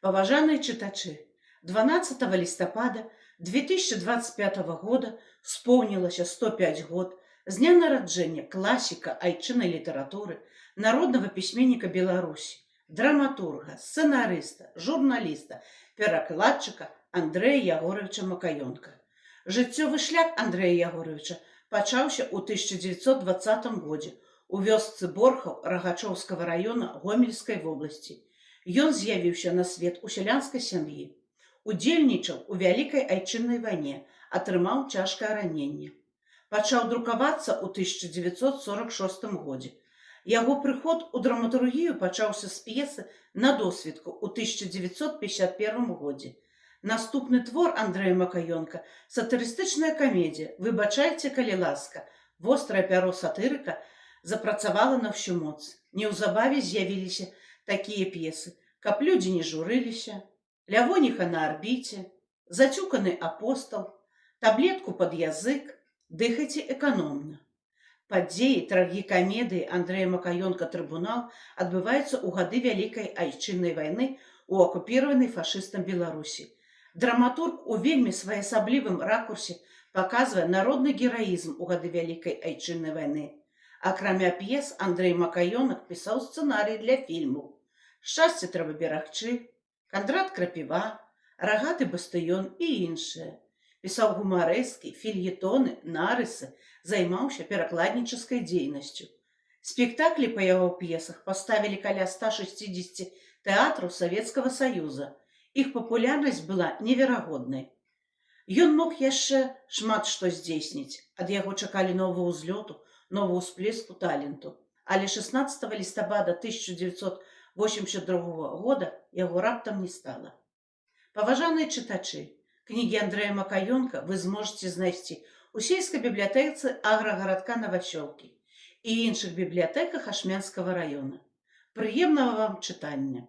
Паважаныя чытачы, 12 лістапада 2025 года споўнілася 105 год з дня нараджэння класіка айчыннай літаратуры, народнага пісьменніка Беларусі, драматурга, сцэнарыста, журналіста, перакладчыка Андрэя Ягоровича Макаёнка. Жыццёвы шлях Андрэя Ягоровича пачаўся ў 1920 годзе у вёсцы Борхаў Рагачоўскага раёна Гомельскай вобласці. Ён з'явіўся на свет у сялянскай сям'і. Удзельнічаў у вялікай айчыннай вайне, атрымаў цяжкае раненне. Пачаў друкавацца ў 1946 годзе. Яго прыход у драматургію пачаўся з п'есы «На досвідку» ў 1951 годзе. Наступны твор Андрэя Макаёнка – сатырыстычная камедія «Выбачайце, калі ласка». Вострае пяро сатырыка запрацавала на ўсю моц. Неўзабаве з'явіліся такія п'есы «Каб людзі не журыліся», «Лявоніха на арбіце», «Зацюканы апостал», «Таблетку пад язык», «Дыхайце эканомна». Падзеі трагікамедыі Андрэя Макаёнка «Трыбунал» адбываюцца ў гады Вялікай айчыннай вайны ў акупіраванай фашыстам Беларусі. Драматург у вельмі своеасаблівым ракурсе паказвае народны гераізм у гады Вялікай айчыннай вайны. Акрамя п'ес, Андрэй Макаёнак пісаў сцэнарый для фільмаў «Шчасце трэба берагчы», «Кандрат Крапіва», «Рагаты бастыён» і іншыя. Пісаў гумарэскі, фельетоны, нарысы, займаўся перакладнічаскай дзейнасцю. Спектаклі па яго п'есах паставілі каля 160 тэатраў Савецкага Саюза. Іх папулярнасць была неверагоднай. Ён мог яшчэ шмат што здзейсніць. Ад яго чакалі нового ўзлёту, нового ўсплеску таленту. Але 16 лістапада 1982 года яго раптам не стала. Паважаныя чытачы, кнігі Андрэя Макаёнка вы зможаце знайсці у сельскай бібліятэцы аграгарадка Новасёлкі і іншых бібліятэках Ашмянскага раёна. Прыемнага вам чытання!